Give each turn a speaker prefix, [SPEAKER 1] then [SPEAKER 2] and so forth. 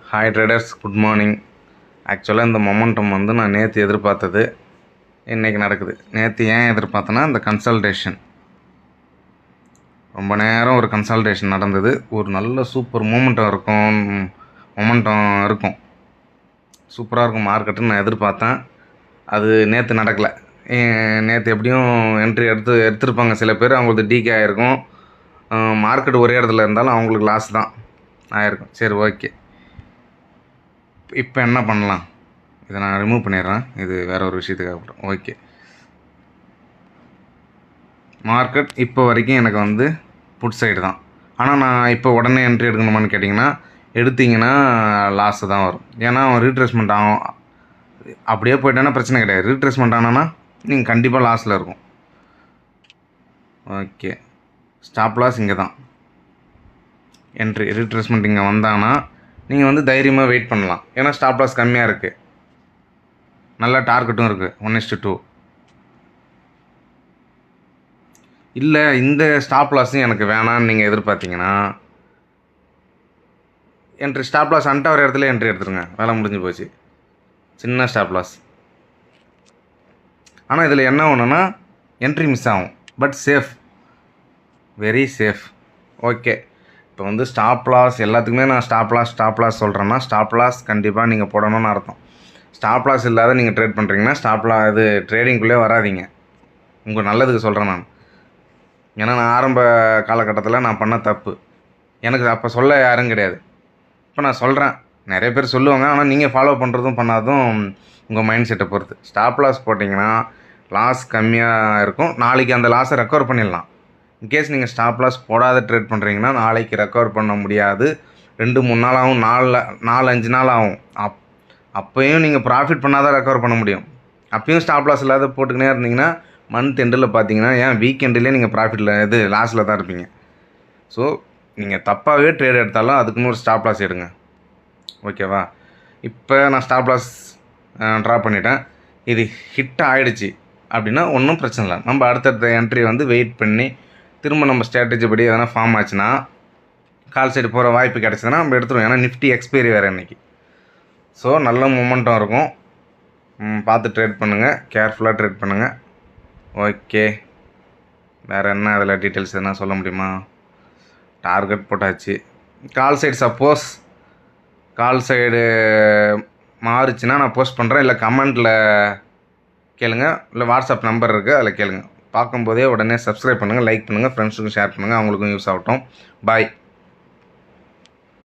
[SPEAKER 1] Hi traders, good morning. ஆக்சுவலாக இந்த momentum வந்து நான் நேற்று எதிர்பார்த்தது இன்றைக்கி நடக்குது. நேற்று ஏன் எதிர்பார்த்தேன்னா, இந்த கன்சல்டேஷன் ரொம்ப நேரம் ஒரு கன்சல்டேஷன் நடந்தது. ஒரு நல்ல சூப்பர் மொமெண்டம் இருக்கும், சூப்பராக இருக்கும் மார்க்கெட்டுன்னு நான் எதிர்பார்த்தேன். அது நேற்று நடக்கலை. நேற்று எப்படியும் என்ட்ரி எடுத்திருப்பாங்க சில பேர், அவங்களுக்கு டிகே ஆகிருக்கும். மார்க்கெட் ஒரே இடத்துல இருந்தாலும் அவங்களுக்கு லாஸ் தான் ஆகிருக்கும். சரி, ஓகே. இப்போ என்ன பண்ணலாம், இதை நான் ரிமூவ் பண்ணிடுறேன். இது வேறு ஒரு விஷயத்துக்காக போகிறோம். ஓகே, மார்க்கெட் இப்போ வரைக்கும் எனக்கு வந்து புட் சைடு தான். ஆனால் நான் இப்போ உடனே என்ட்ரி எடுக்கணுமான்னு கேட்டிங்கன்னா, எடுத்திங்கன்னா லாஸு தான் வரும். ஏன்னா அவன் ரீட்ரேஸ்மெண்ட் ஆகும். அப்படியே போயிட்டேன்னா பிரச்சனை கிடையாது. ரீட்ரேஸ்மெண்ட் ஆனால் நீங்கள் கண்டிப்பாக லாஸில் இருக்கும். ஓகே, ஸ்டாப் லாஸ் இங்கே தான். என்ட்ரி ரீட்ரேஸ்மெண்ட் இங்கே வந்தானா நீங்கள் வந்து தைரியமாக வெயிட் பண்ணலாம். ஏன்னா ஸ்டாப் லாஸ் கம்மியாக இருக்குது, நல்ல டார்கெட்டும் இருக்குது, 1:2. இல்லை இந்த ஸ்டாப் லாஸும் எனக்கு வேணான்னு நீங்கள் எதிர்பார்த்தீங்கன்னா, என்ட்ரி ஸ்டாப் லாஸ் அன்டவர் இடத்துல என்ட்ரி எடுத்துருங்க, வேலை முடிஞ்சு போச்சு. சின்ன ஸ்டாப் லாஸ். ஆனால் இதில் என்ன ஒன்றுன்னா, என்ட்ரி மிஸ் ஆகும், but safe, very safe. Okay, இப்போ வந்து ஸ்டாப் லாஸ் எல்லாத்துக்குமே நான் ஸ்டாப் லாஸ் சொல்கிறேன்னா, ஸ்டாப் லாஸ் கண்டிப்பாக நீங்கள் போடணும்னு அர்த்தம். ஸ்டாப் லாஸ் இல்லாத நீங்கள் ட்ரேட் பண்ணுறீங்கன்னா இது ட்ரேடிங்குள்ளே வராதிங்க. உங்கள் நல்லதுக்கு சொல்கிறேன் நான். ஏன்னா நான் ஆரம்ப காலகட்டத்தில் நான் பண்ண தப்பு, எனக்கு அப்போ சொல்ல யாரும் கிடையாது. இப்போ நான் சொல்கிறேன், நிறைய பேர் சொல்லுவாங்க. ஆனால் நீங்கள் ஃபாலோ பண்ணுறதும் பண்ணாதும் உங்கள் மைண்ட் செட்டை பொறுத்து. ஸ்டாப் லாஸ் போட்டிங்கன்னா லாஸ் கம்மியாக இருக்கும். நாளைக்கு அந்த லாஸை ரெக்கவர் பண்ணிடலாம். இன்கேஸ் நீங்கள் ஸ்டாப் லாஸ் போடாத ட்ரேட் பண்ணுறீங்கன்னா, நாளைக்கு ரெக்கவர் பண்ண முடியாது. 2-3 நாள் ஆகும், 4-5 நாள் ஆகும். அப்போயும் நீங்கள் ப்ராஃபிட் பண்ணால் தான் ரெக்கவர் பண்ண முடியும். அப்பயும் ஸ்டாப் லாஸ் இல்லாத போட்டுக்கினே இருந்தீங்கன்னா, மந்த் எண்டில் பார்த்தீங்கன்னா, ஏன் வீக் எண்டிலே நீங்கள் ப்ராஃபிட்டில் லாஸில் தான் இருப்பீங்க. ஸோ நீங்கள் தப்பாகவே ட்ரேட் எடுத்தாலும் அதுக்குன்னு ஒரு ஸ்டாப் லாஸ் எடுங்க, ஓகேவா? இப்போ நான் ஸ்டாப் லாஸ் ட்ரா பண்ணிட்டேன். இது ஹிட் ஆகிடுச்சு அப்படின்னா ஒன்றும் பிரச்சனை இல்லை. நம்ம அடுத்தடுத்த என்ட்ரி வந்து வெயிட் பண்ணி திரும்ப நம்ம ஸ்ட்ராட்டஜி படி எதனா ஃபார்ம் ஆச்சுன்னா, கால் சைடு போகிற வாய்ப்பு கிடச்சிதுன்னா நம்ம எடுத்துருவோம். ஏன்னா நிஃப்டி எக்ஸ்பைரி வேறு இன்றைக்கி. ஸோ நல்ல மொமெண்டம் இருக்கும், பார்த்து ட்ரேட் பண்ணுங்கள், கேர்ஃபுல்லாக ட்ரேட் பண்ணுங்கள். ஓகே, வேறு என்ன அதில் டீட்டெயில்ஸ் எதுனா சொல்ல முடியுமா? டார்கெட் போட்டாச்சு. கால் சைடு சப்போஸ் கால் சைடு மாறுச்சுன்னா நான் போஸ்ட் பண்ணுறேன். இல்லை கமெண்ட்டில் கேளுங்க, இல்லை வாட்ஸ்அப் நம்பர் இருக்குது, அதில் கேளுங்க. பார்க்கும்போதே உடனே சப்ஸ்கிரைப் பண்ணுங்கள், லைக் பண்ணுங்கள், ஃப்ரெண்ட்ஸுக்கும் ஷேர் பண்ணுங்கள், அவங்களுக்கும் யூஸ் ஆகட்டும். பாய்.